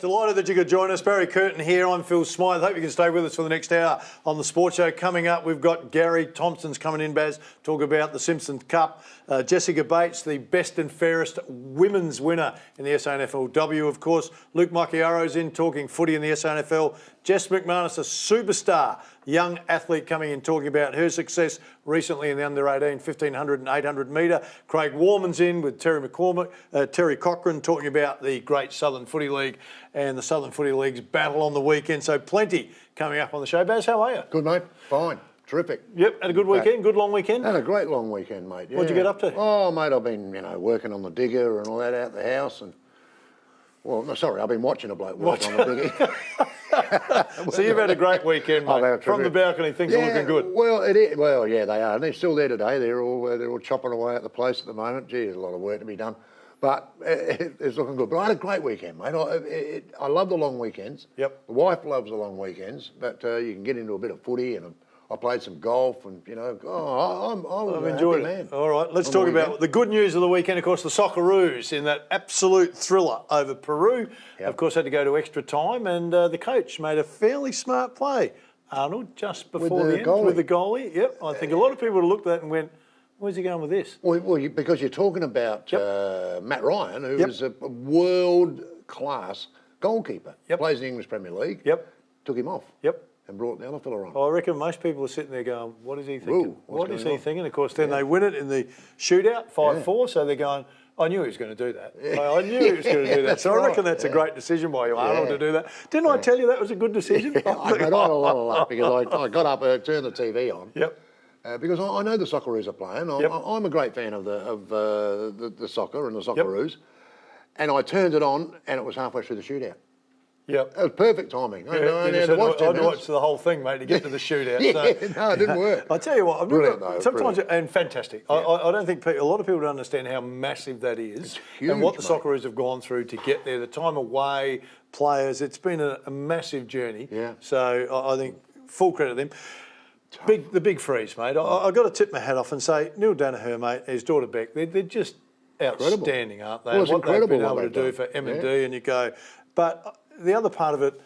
Delighted that you could join us. Barry Curtin here. I'm Phil Smythe. Hope you can stay with us for the next hour on the Sports Show. Coming up, we've got Gary Thompson's coming in, Baz, talk about the Simpsons Cup. Jessica Bates, the best and fairest women's winner in the SANFLW, of course. Luke Macchiaro's in talking footy in the SANFL. Jess McManus, a superstar young athlete, coming in talking about her success recently in the under-18 1500 and 800 metre. Craig Warman's in with Terry Cochran talking about the great Southern Footy League and the Southern Footy League's battle on the weekend. So plenty coming up on the show. Baz, how are you? Good, mate. Fine. Terrific. Yep, had a good weekend, good long weekend? Had a great long weekend, mate. Yeah. What'd you get up to? Oh, mate, I've been, working on the digger and all that out the house and... Well, no, sorry, I've been watching a bloke work on the digger. So you've had a great weekend, mate. From the balcony, things are looking good. Well, it is. Well, yeah, they are. And they're still there today. They're all chopping away at the place at the moment. Gee, there's a lot of work to be done. But it's looking good. But I had a great weekend, mate. I love the long weekends. Yep. The wife loves the long weekends, but you can get into a bit of footy and I played some golf and, I've enjoyed it. Man. All right, let's talk about the good news of the weekend. Of course, the Socceroos in that absolute thriller over Peru. Yep. Of course, had to go to extra time and the coach made a fairly smart play, Arnold, just before the end with the goalie. Yep, I think a lot of people would have looked at that and went, where's he going with this? Well, because you're talking about Matt Ryan, who is a world-class goalkeeper. Yep. Plays in the English Premier League. Yep. Took him off. Yep. And brought the other fella on. I reckon most people are sitting there going, what is he thinking? Ooh, what is he thinking? Of course, then they win it in the shootout, 5-4, so they're going, I knew he was going to do that. Yeah. I knew he was going to do that. So I reckon that's a great decision by you, Arnold, to do that. Didn't I tell you that was a good decision? I had a lot of luck because I got up, turned the TV on. Yep. Because I know the Socceroos are playing. I'm a great fan of the soccer and the Socceroos. And I turned it on and it was halfway through the shootout. Yep. It was perfect timing. I'd watch the whole thing, mate, to get to the shootout. No, it didn't work. I tell you what, sometimes and fantastic. Yeah. I don't think a lot of people don't understand how massive that is huge, and what the Socceroos have gone through to get there. The time away, players, it's been a massive journey. Yeah. So I think full credit to them. The big freeze, mate. I've got to tip my hat off and say, Neil Danaher, mate, his daughter Beck, they're just outstanding, aren't they? Well, it's what incredible they've been able to do for M&D, and you go, but the other part of it,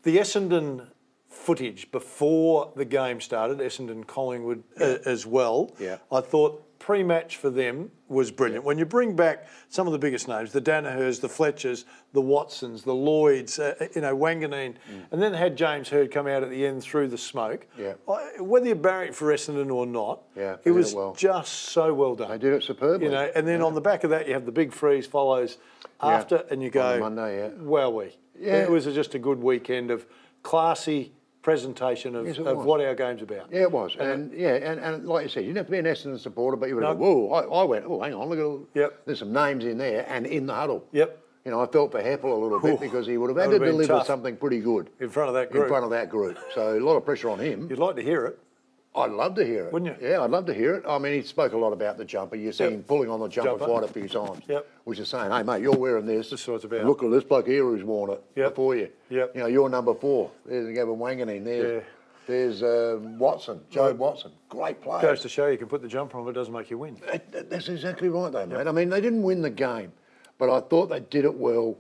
the Essendon footage before the game started, Essendon Collingwood as well, I thought pre-match for them was brilliant. When you bring back some of the biggest names, the Danahers, the Fletchers, the Watsons, the Lloyds, Wanganeen, and then they had James Hird come out at the end through the smoke. Yeah. Whether you barrack for Essendon or not, it was just so well done. They did it superbly. And then on the back of that, you have the big freeze follows after, and you go, on Monday, wowee. Yeah. It was just a good weekend of classy presentation of what our game's about. Yeah, it was. And like you said, you didn't have to be an Essendon supporter, but you would have gone, whoa, I went, oh, hang on, look at all, there's some names in there and in the huddle. Yep. I felt for Heppel a little bit because he would have had to deliver something pretty good. In front of that group. So a lot of pressure on him. You'd like to hear it. I'd love to hear it. Wouldn't you? Yeah, I'd love to hear it. I mean, he spoke a lot about the jumper. You see him pulling on the jumper quite a few times. Yep. Which is saying, hey, mate, you're wearing this. This is what it's about. Look at this bloke here who's worn it before you. Yep. You're number 4. There's Gavin Wanganeen there. There's Watson, Joe Watson. Great player. Goes to show you can put the jumper on, but it doesn't make you win. That's exactly right, though, mate. I mean, they didn't win the game, but I thought they did it well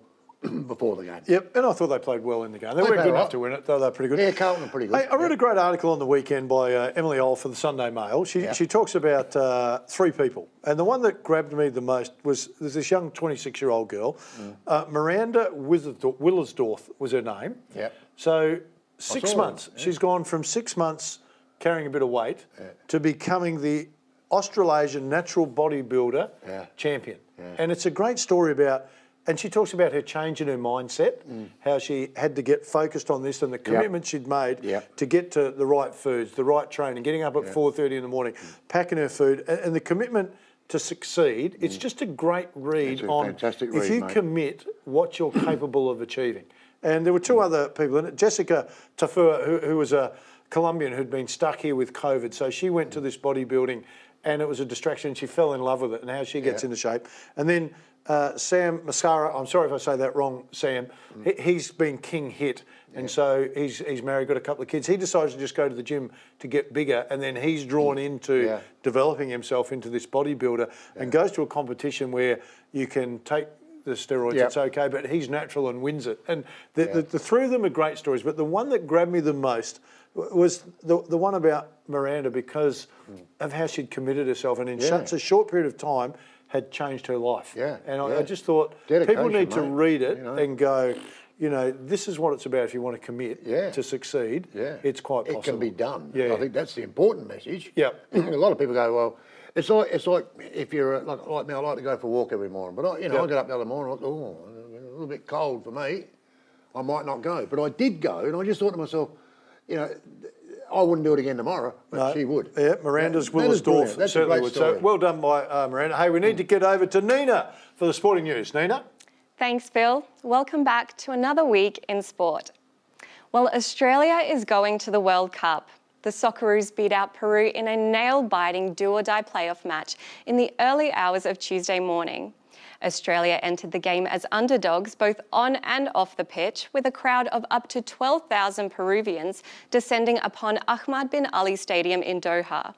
before the game. Yep, and I thought they played well in the game. They weren't good enough to win it, though they're pretty good. Yeah, Carlton are pretty good. Hey, I read a great article on the weekend by Emily Oll for the Sunday Mail. She talks about 3 people, and the one that grabbed me the most was there's this young 26-year-old girl, Miranda Willersdorf was her name. Yep. So 6 months. She's gone from 6 months carrying a bit of weight to becoming the Australasian natural bodybuilder champion. Yeah. And it's a great story about... And she talks about her change in her mindset, how she had to get focused on this and the commitment she'd made to get to the right foods, the right training, getting up at 4:30 in the morning, packing her food, and the commitment to succeed. It's just a great read on if you commit what you're capable of achieving. And there were 2 other people in it. Jessica Tafua, who was a Colombian who'd been stuck here with COVID, so she went to this bodybuilding and it was a distraction. She fell in love with it and how she gets into shape. And then Sam Mascara, I'm sorry if I say that wrong, Sam, he's been king hit and so he's married, got a couple of kids. He decides to just go to the gym to get bigger and then he's drawn into developing himself into this bodybuilder and goes to a competition where you can take the steroids, it's okay, but he's natural and wins it. And the three of them are great stories, but the one that grabbed me the most was the one about Miranda, because of how she'd committed herself and in such a short period of time had changed her life. And I just thought people need to read it and go, you know, this is what it's about if you want to commit to succeed. It's quite possible. It can be done. I think that's the important message. A Yeah. lot of people go, well, it's like if you're like me, I like to go for a walk every morning. But I get up the other morning, I thought, a little bit cold for me. I might not go. But I did go, and I just thought to myself, you know, I wouldn't do it again tomorrow, but she would. Yeah, Miranda's Willersdorf certainly would. So well done by Miranda. Hey, we need to get over to Nina for the sporting news. Nina? Thanks, Phil. Welcome back to another week in sport. Well, Australia is going to the World Cup. The Socceroos beat out Peru in a nail-biting do-or-die playoff match in the early hours of Tuesday morning. Australia entered the game as underdogs both on and off the pitch, with a crowd of up to 12,000 Peruvians descending upon Ahmad bin Ali Stadium in Doha.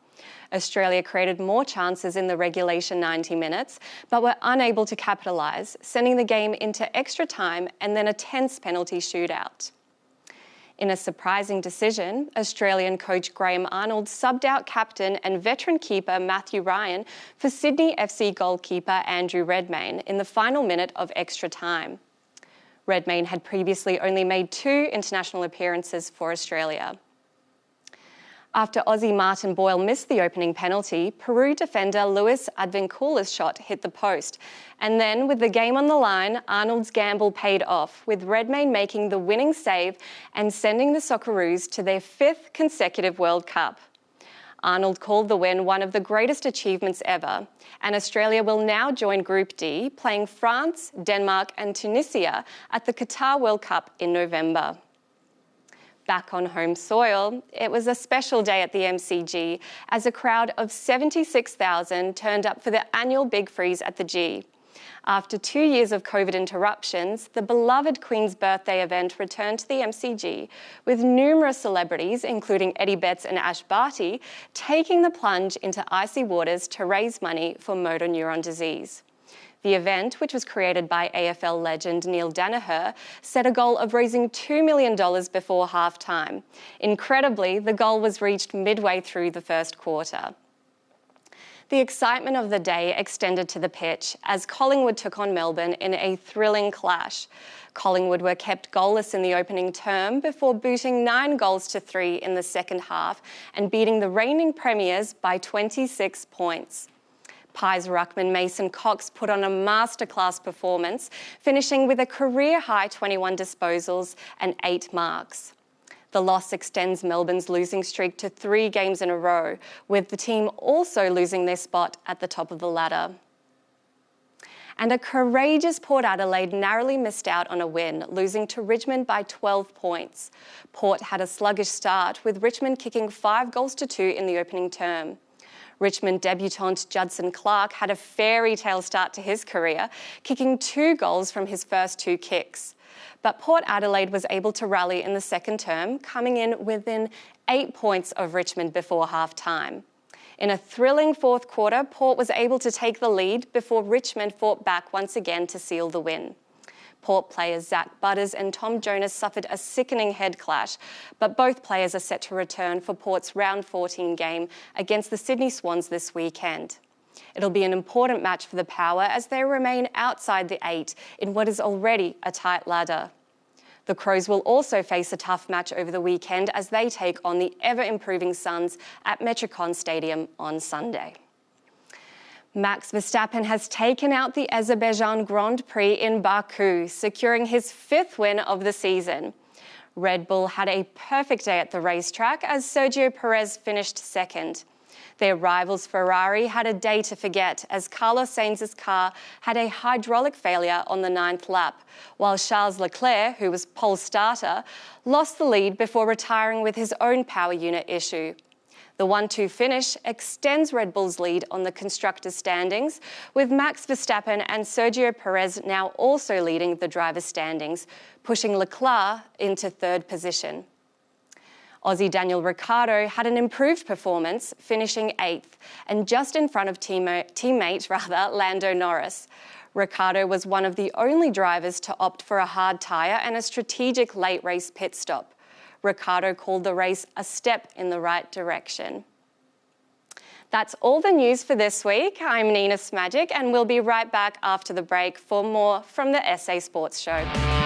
Australia created more chances in the regulation 90 minutes, but were unable to capitalise, sending the game into extra time and then a tense penalty shootout. In a surprising decision, Australian coach Graham Arnold subbed out captain and veteran keeper Matthew Ryan for Sydney FC goalkeeper Andrew Redmayne in the final minute of extra time. Redmayne had previously only made 2 international appearances for Australia. After Aussie Martin Boyle missed the opening penalty, Peru defender Luis Advincula's shot hit the post. And then, with the game on the line, Arnold's gamble paid off, with Redmayne making the winning save and sending the Socceroos to their 5th consecutive World Cup. Arnold called the win one of the greatest achievements ever, and Australia will now join Group D, playing France, Denmark and Tunisia at the Qatar World Cup in November. Back on home soil, it was a special day at the MCG as a crowd of 76,000 turned up for the annual Big Freeze at the G. After 2 years of COVID interruptions, the beloved Queen's birthday event returned to the MCG, with numerous celebrities, including Eddie Betts and Ash Barty, taking the plunge into icy waters to raise money for motor neuron disease. The event, which was created by AFL legend Neil Danaher, set a goal of raising $2 million before half-time. Incredibly, the goal was reached midway through the first quarter. The excitement of the day extended to the pitch as Collingwood took on Melbourne in a thrilling clash. Collingwood were kept goalless in the opening term before booting 9 goals to 3 in the second half and beating the reigning premiers by 26 points. Pies ruckman Mason Cox put on a masterclass performance, finishing with a career-high 21 disposals and 8 marks. The loss extends Melbourne's losing streak to 3 games in a row, with the team also losing their spot at the top of the ladder. And a courageous Port Adelaide narrowly missed out on a win, losing to Richmond by 12 points. Port had a sluggish start, with Richmond kicking 5 goals to 2 in the opening term. Richmond debutant Judson Clark had a fairy tale start to his career, kicking 2 goals from his first 2 kicks. But Port Adelaide was able to rally in the second term, coming in within 8 points of Richmond before half-time. In a thrilling fourth quarter, Port was able to take the lead before Richmond fought back once again to seal the win. Port players Zach Butters and Tom Jonas suffered a sickening head clash, but both players are set to return for Port's round 14 game against the Sydney Swans this weekend. It'll be an important match for the Power as they remain outside the 8 in what is already a tight ladder. The Crows will also face a tough match over the weekend as they take on the ever-improving Suns at Metricon Stadium on Sunday. Max Verstappen has taken out the Azerbaijan Grand Prix in Baku, securing his 5th win of the season. Red Bull had a perfect day at the racetrack as Sergio Perez finished 2nd. Their rivals Ferrari had a day to forget as Carlos Sainz's car had a hydraulic failure on the 9th lap, while Charles Leclerc, who was pole starter, lost the lead before retiring with his own power unit issue. The 1-2 finish extends Red Bull's lead on the constructors' standings, with Max Verstappen and Sergio Perez now also leading the drivers' standings, pushing Leclerc into 3rd position. Aussie Daniel Ricciardo had an improved performance, finishing 8th, and just in front of teammate Lando Norris. Ricciardo was one of the only drivers to opt for a hard tyre and a strategic late race pit stop. Ricciardo called the race a step in the right direction. That's all the news for this week. I'm Nina Smagic, and we'll be right back after the break for more from the SA Sports Show.